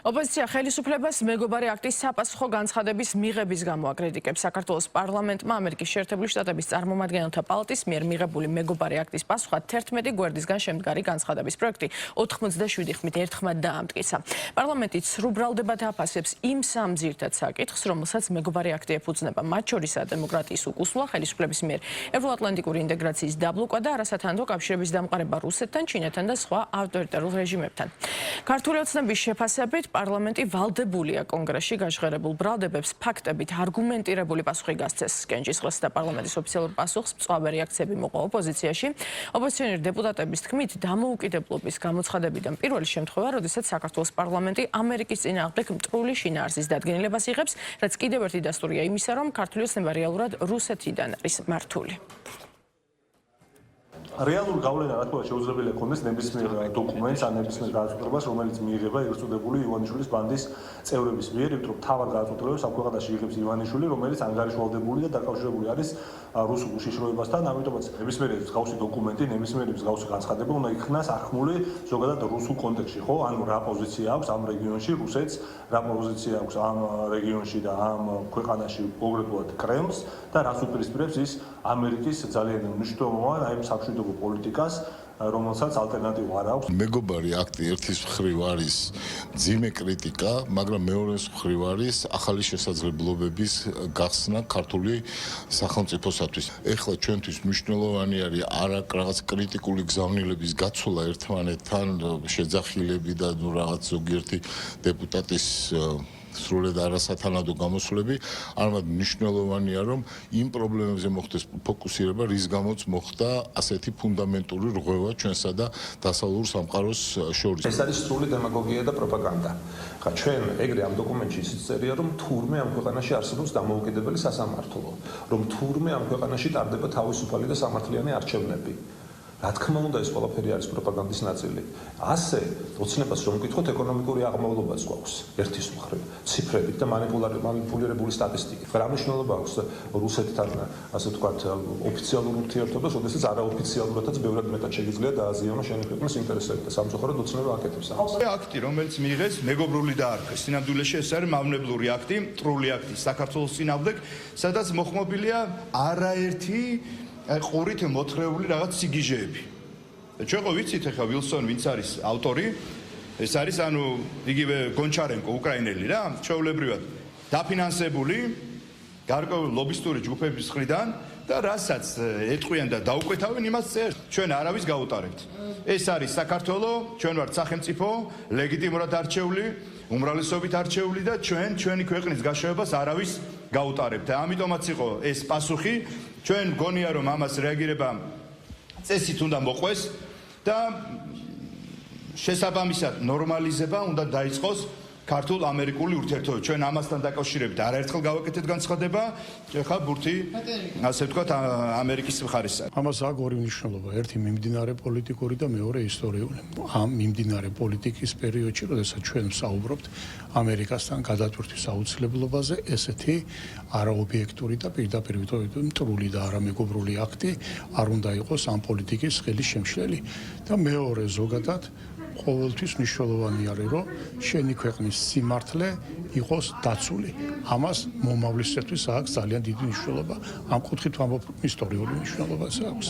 ოპოზიცია ხელისუფლებას მეგობარი აქტის საპასუხო განცხადების მიღების გამო აკრიტიკებს. საქართველოს პარლამენტმა ამერიკის შეერთებული შტატების წარმომადგენელთა პალატის მიერ მიღებული მეგობარი აქტის პასუხად 11 გვერდისგან შემდგარი განცხადების პროექტი 87 ხმით ერთხმად დაამტკიცა. პარლამენტი ცრუბრალდებად აფასებს იმ სამ ძირითად საკითხს, რომელსაც მეგობარი აქტი ეფუძნება, მათ შორისაა დემოკრატიის უკუსვლა, ხელისუფლების მიერ ევროატლანტიკური ინტეგრაციის დაბლოკვა და არასათანადო კავშირების დამყარება რუსეთთან, ჩინეთთან და სხვა ავტორიტარულ რეჟიმებთან. ქართული ოცნების შეფასებით პარლამენტი ვალდებულია კონგრესში გაჟღერებულ ბრალდებებს ფაქტებით არგუმენტირებული პასუხი გასცეს. კენჭისყრას და პარლამენტის ოფიციალურ პასუხს მწვავე რეაქციები მოყვა ოპოზიციაში. ოპოზიციონერი დეპუტატების თქმით, დამოუკიდებლობის გამოცხადებიდან პირველი შემთხვევა, როდესაც საქართველოს პარლამენტი ამერიკის წინააღმდეგ მტრული შინაარსის დადგენილებას იღებს, რაც კიდევ ერთი დასტურია იმისა, რომ ქართული ოცნება რეალურად რუსეთიდან არის მართული. რეალური გავლენა რა თქმა უნდა შეუძლებელია ქონდეს ნებისმიერ დოკუმენტს ან ნებისმიერ გადაწყვეტილებას, რომელიც მიიღება ერთწოდებული ივანიშვილის ბანდის წევრების მიერ, იმიტომ რომ თავად გადაწყვეტილებას ამ ქვეყანაში იღებს ივანიშვილი, რომელიც ანგარიშვალდებული და დაკავშირებული არის რუსულ უშიშროებასთან, ამიტომაც ნებისმიერი მსგავსი დოკუმენტი, ნებისმიერი მსგავსი განცხადება უნდა იქნას ახმული ზოგადად რუსულ კონტექსტში, ხო? ანუ რა პოზიცია აქვს ამ რეგიონში რუსეთს, რა პოზიცია აქვს ამ რეგიონში და ამ ქვეყანაში კონკრეტულად კრემლს და რას უპირისპირებს ის ამერიკის ძალიან მნიშვნელოვან აი სამშვიდობო პოლიტიკას, რომელსაც ალტერნატივა არ აქვს. მეგობარი აქტი ერთის მხრივ არის ძიმე კრიტიკა, მაგრამ მეორეს მხრივ არის ახალი შესაძლებლობების გახსნა ქართული სახელმწიფოსათვის. ეხლა ჩვენთვის მნიშვნელოვანი არის არა რაღაც კრიტიკული გზავნილების გაცვლა ერთმანეთთან, შეძახილები და რაღაც ზოგიერთი დეპუტატის სრულად არასათანადო გამოსვლები, არამედ მნიშვნელოვანია, რომ იმ პრობლემებზე მოხდეს ფოკუსირება, რის გამოც მოხდა ასეთი ფუნდამენტური რღვევა ჩვენსა და დასავლურ სამყაროს შორის. ეს არის სრული დემაგოგია და პროპაგანდა. ხა ჩვენ ეგრე ამ დოკუმენტში ისიც წერია, რომ თურმე ამ ქვეყანაში არსებობს დამოუკიდებელი სასამართლო, რომ თურმე ამ ქვეყანაში ტარდება თავისუფალი და სამართლიანი არჩევნები. რა თქმა უნდა, ეს ყველაფერი არის პროპაგანდის ნაწილი. ასე, ოცნებას რომ ვკითხოთ, ეკონომიკური აღმავლობაც გვაქვს ერთის მხრივ, ციფრებით და მანიპულირებული სტატისტიკით. რა მნიშვნელობა აქვს რუსეთთან, ასე ვთქვათ, ოფიციალურ ურთიერთობას, როდესაც არაოფიციალურადაც ბევრად მეტად შეგიძლია დააზიანოს შენი ქვეყნის ინტერესები და სამწუხაროდ ოცნება აკეთებს ამას. აქტი, რომელიც მიიღეს, მეგობრული დაარქვეს. სინამდვილეში ეს არის მავნებლური აქტი, მტრული აქტი საქართველოს წინააღმდეგ, სადაც მოხმობილია არაერთი ყურით მოთხრეული რაღაც სიგიჟეები. ჩვენ ხო ვიცით ახლა ვილსონ ვინც არის ავტორი, ეს არის ანუ იგივე გონჩარენკო უკრაინელი რა, ჩვეულებრივად დაფინანსებული გარკვეული ლობისტური ჯგუფების მხრიდან და რასაც ეტყვიან და დაუკვეთავენ იმას წერს. ჩვენ არავის გაუტარებთ. ეს არის საქართველო, ჩვენ ვართ სახელმწიფო, ლეგიტიმურად არჩეული, უმრავლესობით არჩეული და ჩვენი ქვეყნის გაშევებას არავის გაუტარებთ. და ამიტომაც იყო ეს პასუხი. ჩვენ გონია რომ ამას რეაგირება წესით უნდა მოყვეს და შესაბამისად ნორმალიზება უნდა დაიწყოს ქართულ-ამერიკული ურთიერთობები. ჩვენ ამასთან დაკავშირებით არაერთხელ გავაკეთეთ განცხადება, ხა ბურთი, ასე ვთქვათ, ამერიკის მხარეს არის. ამას აქვს ორი მნიშვნელობა, ერთი მიმდინარე პოლიტიკური და მეორე ისტორიული. ამ მიმდინარე პოლიტიკის პერიოდში, როდესაც ჩვენ ვსაუბრობთ ამერიკასთან გადატვირთვის აუცილებლობაზე, ესეთი არაობიექტური და პირდაპირ მტრული და არამეგობრული აქტი არ უნდა იყოს ამ პოლიტიკის ხელის შემშლელი. და მეორე ზოგადად ყოველთვის მნიშვნელოვანი არის, რომ შენი ქვეყნის სიმართლე იყოს დაცული. ამას მომავლისათვის აქვს ძალიან დიდი მნიშვნელობა. ამ კუთხით ვამბობ, ისტორიული მნიშვნელობაც აქვს.